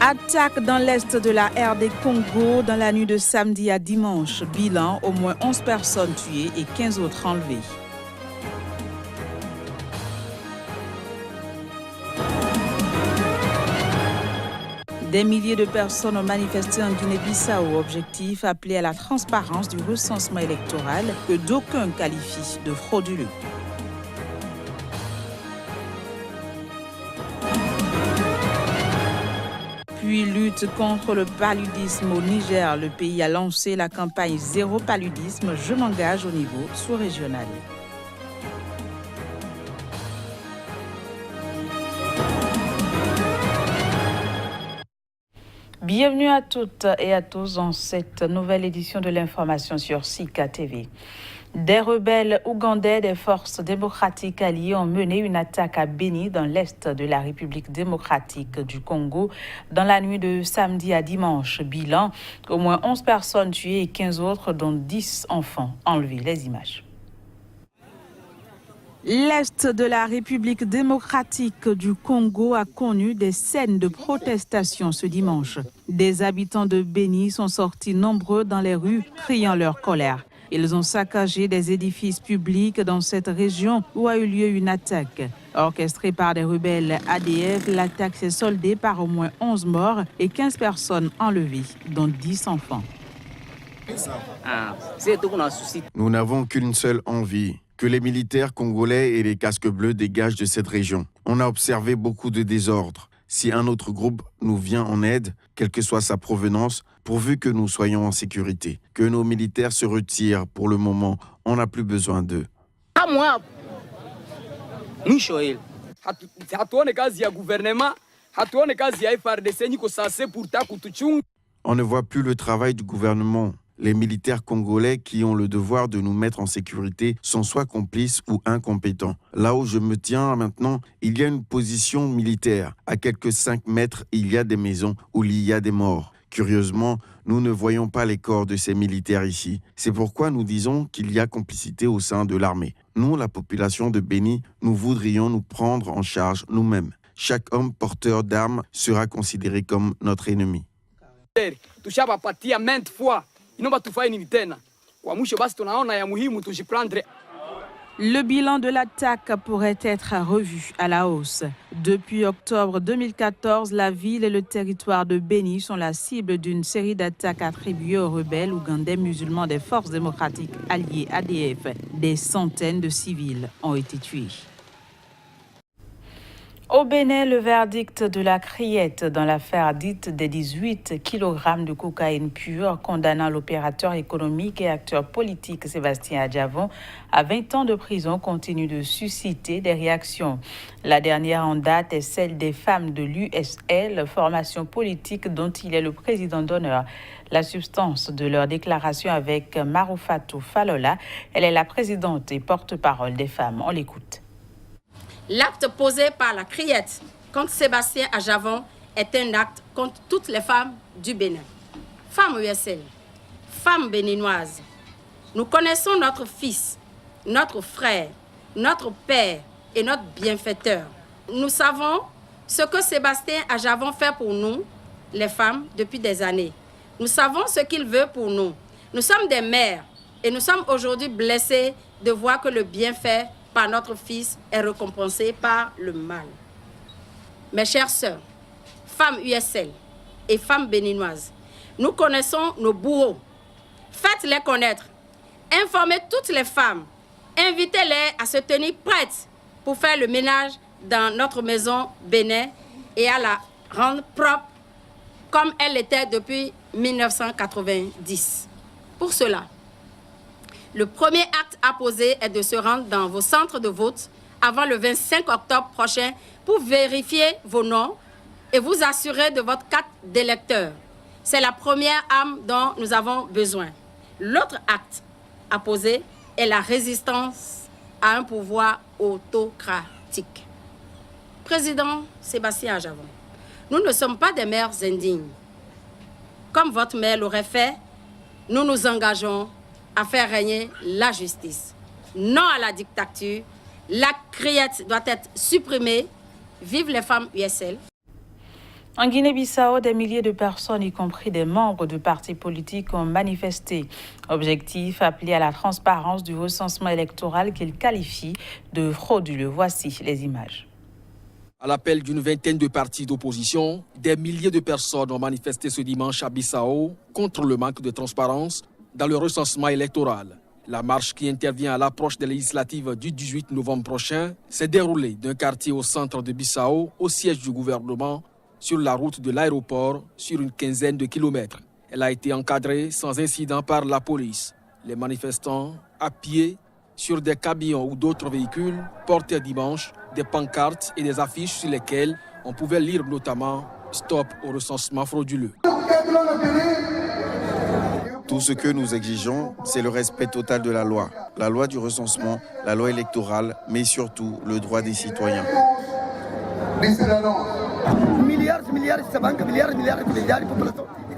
Attaque dans l'est de la RD Congo dans la nuit de samedi à dimanche. Bilan, au moins 11 personnes tuées et 15 autres enlevées. Des milliers de personnes ont manifesté en Guinée-Bissau. Objectif appelé à la transparence du recensement électoral que d'aucuns qualifient de frauduleux. Puis lutte contre le paludisme au Niger. Le pays a lancé la campagne Zéro paludisme. Je m'engage au niveau sous-régional. Bienvenue à toutes et à tous dans cette nouvelle édition de l'information sur Sika TV. Des rebelles ougandais des forces démocratiques alliées ont mené une attaque à Beni dans l'est de la République démocratique du Congo dans la nuit de samedi à dimanche. Bilan, au moins 11 personnes tuées et 15 autres dont 10 enfants enlevés. Les images. L'est de la République démocratique du Congo a connu des scènes de protestation ce dimanche. Des habitants de Beni sont sortis nombreux dans les rues, criant leur colère. Ils ont saccagé des édifices publics dans cette région où a eu lieu une attaque. Orchestrée par des rebelles ADF, l'attaque s'est soldée par au moins 11 morts et 15 personnes enlevées, dont 10 enfants. Nous n'avons qu'une seule envie, que les militaires congolais et les casques bleus dégagent de cette région. On a observé beaucoup de désordre. Si un autre groupe nous vient en aide, quelle que soit sa provenance, pourvu que nous soyons en sécurité, que nos militaires se retirent pour le moment, on n'a plus besoin d'eux. On ne voit plus le travail du gouvernement. Les militaires congolais qui ont le devoir de nous mettre en sécurité sont soit complices ou incompétents. Là où je me tiens maintenant, il y a une position militaire. À quelques 5 mètres, il y a des maisons où il y a des morts. Curieusement, nous ne voyons pas les corps de ces militaires ici. C'est pourquoi nous disons qu'il y a complicité au sein de l'armée. Nous, la population de Beni, nous voudrions nous prendre en charge nous-mêmes. Chaque homme porteur d'armes sera considéré comme notre ennemi. Le bilan de l'attaque pourrait être revu à la hausse. Depuis octobre 2014, la ville et le territoire de Beni sont la cible d'une série d'attaques attribuées aux rebelles ougandais musulmans des forces démocratiques alliées ADF. Des centaines de civils ont été tués. Au Bénin, le verdict de la criette dans l'affaire dite des 18 kg de cocaïne pure condamnant l'opérateur économique et acteur politique Sébastien Adjavon à 20 ans de prison continue de susciter des réactions. La dernière en date est celle des femmes de l'USL, formation politique dont il est le président d'honneur. La substance de leur déclaration avec Maroufatou Falola, elle est la présidente et porte-parole des femmes. On l'écoute. L'acte posé par la criette contre Sébastien Adjavon est un acte contre toutes les femmes du Bénin. Femmes USL, femmes béninoises, nous connaissons notre fils, notre frère, notre père et notre bienfaiteur. Nous savons ce que Sébastien Adjavon fait pour nous, les femmes, depuis des années. Nous savons ce qu'il veut pour nous. Nous sommes des mères et nous sommes aujourd'hui blessés de voir que le bienfait par notre fils est récompensé par le mal. Mes chères sœurs, femmes USL et femmes béninoises, nous connaissons nos bourreaux. Faites-les connaître. Informez toutes les femmes. Invitez-les à se tenir prêtes pour faire le ménage dans notre maison Bénin et à la rendre propre comme elle l'était depuis 1990. Pour cela, le premier acte à poser est de se rendre dans vos centres de vote avant le 25 octobre prochain pour vérifier vos noms et vous assurer de votre carte d'électeur. C'est la première arme dont nous avons besoin. L'autre acte à poser est la résistance à un pouvoir autocratique. Président Sébastien Adjavon, nous ne sommes pas des mères indignes. Comme votre mère l'aurait fait, nous nous engageons à faire régner la justice. Non à la dictature. La criette doit être supprimée. Vive les femmes USL. En Guinée-Bissau, des milliers de personnes, y compris des membres de partis politiques, ont manifesté. Objectif, appelé à la transparence du recensement électoral qu'ils qualifient de frauduleux. Voici les images. À l'appel d'une vingtaine de partis d'opposition, des milliers de personnes ont manifesté ce dimanche à Bissau contre le manque de transparence dans le recensement électoral. La marche qui intervient à l'approche des législatives du 18 novembre prochain s'est déroulée d'un quartier au centre de Bissau au siège du gouvernement sur la route de l'aéroport sur une quinzaine de kilomètres. Elle a été encadrée sans incident par la police. Les manifestants, à pied, sur des camions ou d'autres véhicules, portaient dimanche des pancartes et des affiches sur lesquelles on pouvait lire notamment « Stop au recensement frauduleux ». Tout ce que nous exigeons, c'est le respect total de la loi du recensement, la loi électorale, mais surtout le droit des citoyens.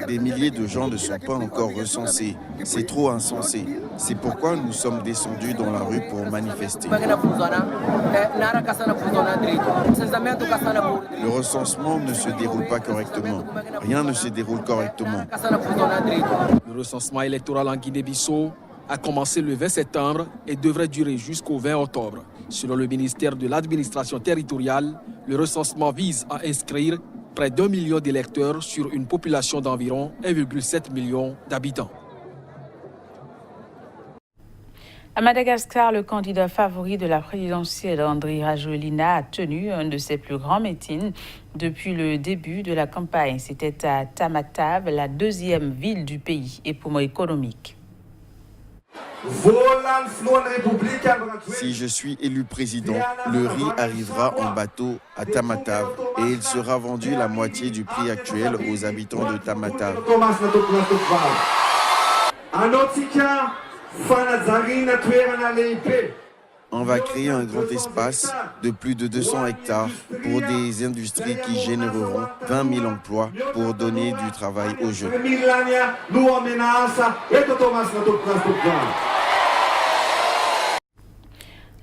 Des milliers de gens ne sont pas encore recensés. C'est trop insensé. C'est pourquoi nous sommes descendus dans la rue pour manifester. Le recensement ne se déroule pas correctement. Rien ne se déroule correctement. Le recensement électoral en Guinée-Bissau a commencé le 20 septembre et devrait durer jusqu'au 20 octobre. Selon le ministère de l'Administration territoriale, le recensement vise à inscrire près d'1 million d'électeurs sur une population d'environ 1,7 million d'habitants. À Madagascar, le candidat favori de la présidentielle, Andry Rajoelina, a tenu un de ses plus grands meetings depuis le début de la campagne. C'était à Tamatave, la deuxième ville du pays et poumon économique. Si je suis élu président, le riz arrivera en bateau à Tamatave et il sera vendu la moitié du prix actuel aux habitants de Tamatave. On va créer un grand espace de plus de 200 hectares pour des industries qui généreront 20 000 emplois pour donner du travail aux jeunes.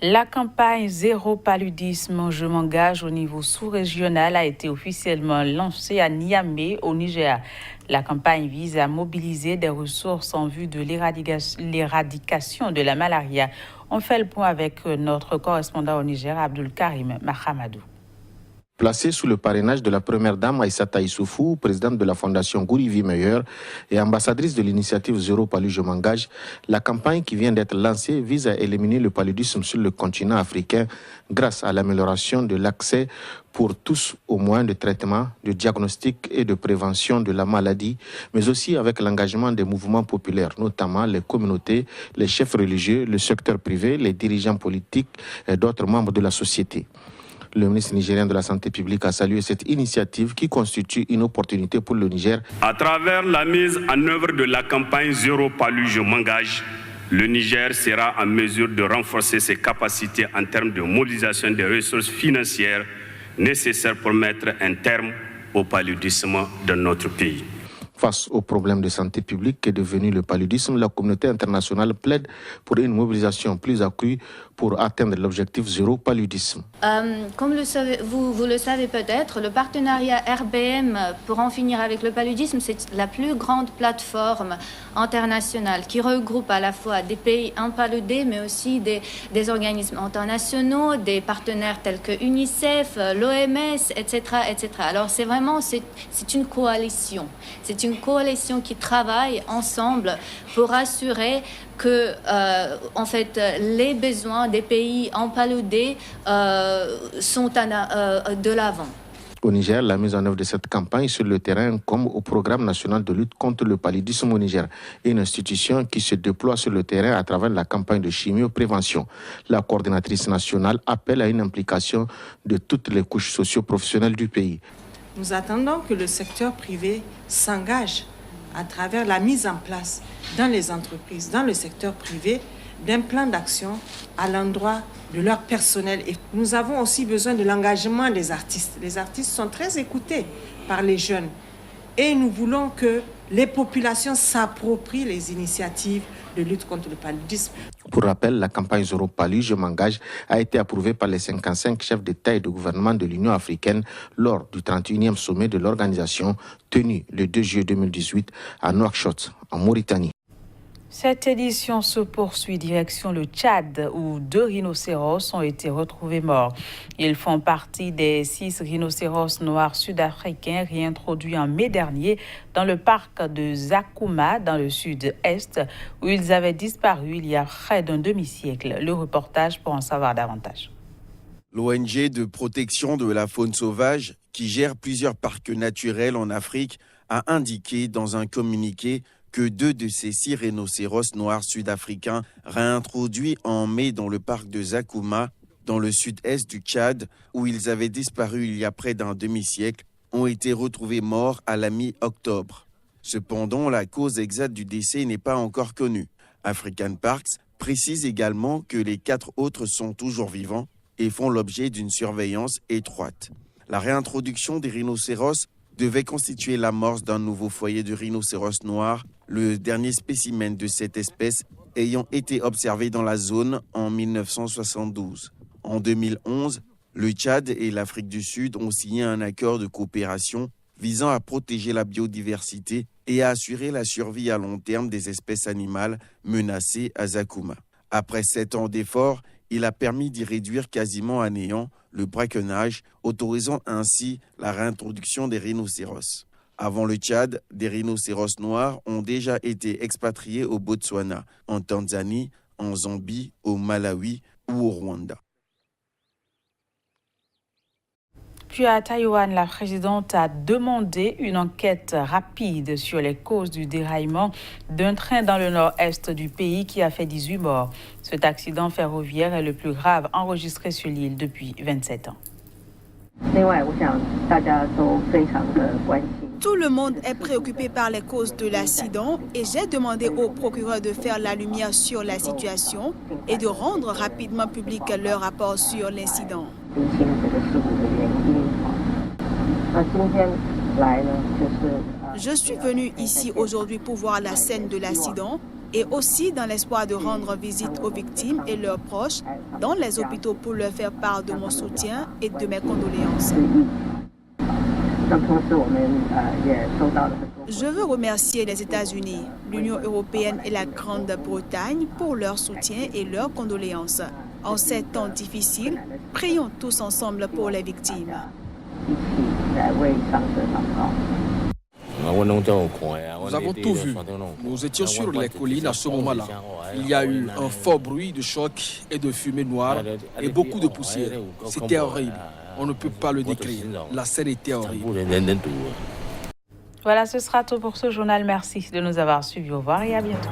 La campagne Zéro paludisme, je m'engage au niveau sous-régional a été officiellement lancée à Niamey, au Niger. La campagne vise à mobiliser des ressources en vue de l'éradication de la malaria. On fait le point avec notre correspondant au Niger, Abdul Karim Mahamadou. Placée sous le parrainage de la première dame Aïssata Issoufou, présidente de la fondation Gourivi Meilleur et ambassadrice de l'initiative Zéro Palu Je m'engage, la campagne qui vient d'être lancée vise à éliminer le paludisme sur le continent africain grâce à l'amélioration de l'accès pour tous aux moyens de traitement, de diagnostic et de prévention de la maladie, mais aussi avec l'engagement des mouvements populaires, notamment les communautés, les chefs religieux, le secteur privé, les dirigeants politiques et d'autres membres de la société. Le ministre nigérien de la Santé publique a salué cette initiative qui constitue une opportunité pour le Niger. À travers la mise en œuvre de la campagne Zéro Palu Je m'engage, le Niger sera en mesure de renforcer ses capacités en termes de mobilisation des ressources financières nécessaires pour mettre un terme au paludisme de notre pays. Face au problème de santé publique qu'est devenu le paludisme, la communauté internationale plaide pour une mobilisation plus accrue pour atteindre l'objectif zéro paludisme. Comme vous le savez peut-être, le partenariat RBM pour en finir avec le paludisme, c'est la plus grande plateforme internationale qui regroupe à la fois des pays impaludés, mais aussi des organismes internationaux, des partenaires tels que UNICEF, l'OMS, etc., etc. Alors c'est une coalition. C'est une coalition qui travaille ensemble pour assurer que, les besoins des pays empaludés sont de l'avant. Au Niger, la mise en œuvre de cette campagne sur le terrain comme au programme national de lutte contre le paludisme au Niger, une institution qui se déploie sur le terrain à travers la campagne de chimioprévention. La coordinatrice nationale appelle à une implication de toutes les couches socio-professionnelles du pays. Nous attendons que le secteur privé s'engage à travers la mise en place dans les entreprises, dans le secteur privé, d'un plan d'action à l'endroit de leur personnel. Et nous avons aussi besoin de l'engagement des artistes. Les artistes sont très écoutés par les jeunes. Et nous voulons que les populations s'approprient les initiatives de lutte contre le paludisme. Pour rappel, la campagne Zéro Palu, je m'engage, a été approuvée par les 55 chefs d'État et de gouvernement de l'Union africaine lors du 31e sommet de l'organisation tenu le 2 juillet 2018 à Nouakchott, en Mauritanie. Cette édition se poursuit direction le Tchad où 2 rhinocéros ont été retrouvés morts. Ils font partie des 6 rhinocéros noirs sud-africains réintroduits en mai dernier dans le parc de Zakouma dans le sud-est où ils avaient disparu il y a près d'un demi-siècle. Le reportage pour en savoir davantage. L'ONG de protection de la faune sauvage, qui gère plusieurs parcs naturels en Afrique, a indiqué dans un communiqué que 2 de ces 6 rhinocéros noirs sud-africains réintroduits en mai dans le parc de Zakouma, dans le sud-est du Tchad, où ils avaient disparu il y a près d'un demi-siècle, ont été retrouvés morts à la mi-octobre. Cependant, la cause exacte du décès n'est pas encore connue. African Parks précise également que les 4 autres sont toujours vivants et font l'objet d'une surveillance étroite. La réintroduction des rhinocéros devait constituer l'amorce d'un nouveau foyer de rhinocéros noirs, le dernier spécimen de cette espèce ayant été observé dans la zone en 1972. En 2011, le Tchad et l'Afrique du Sud ont signé un accord de coopération visant à protéger la biodiversité et à assurer la survie à long terme des espèces animales menacées à Zakouma. Après 7 ans d'efforts, il a permis d'y réduire quasiment à néant le braconnage, autorisant ainsi la réintroduction des rhinocéros. Avant le Tchad, des rhinocéros noirs ont déjà été expatriés au Botswana, en Tanzanie, en Zambie, au Malawi ou au Rwanda. Puis à Taïwan, la présidente a demandé une enquête rapide sur les causes du déraillement d'un train dans le nord-est du pays qui a fait 18 morts. Cet accident ferroviaire est le plus grave enregistré sur l'île depuis 27 ans. Tout le monde est préoccupé par les causes de l'accident et j'ai demandé au procureur de faire la lumière sur la situation et de rendre rapidement public leur rapport sur l'incident. Je suis venu ici aujourd'hui pour voir la scène de l'accident et aussi dans l'espoir de rendre visite aux victimes et leurs proches dans les hôpitaux pour leur faire part de mon soutien et de mes condoléances. Je veux remercier les États-Unis, l'Union européenne et la Grande-Bretagne pour leur soutien et leurs condoléances. En ces temps difficiles, prions tous ensemble pour les victimes. Nous avons tout vu. Nous étions sur les collines à ce moment-là. Il y a eu un fort bruit de choc et de fumée noire et beaucoup de poussière. C'était horrible. On ne peut pas le décrire. La scène était horrible. Voilà, ce sera tout pour ce journal. Merci de nous avoir suivis. Au revoir et à bientôt.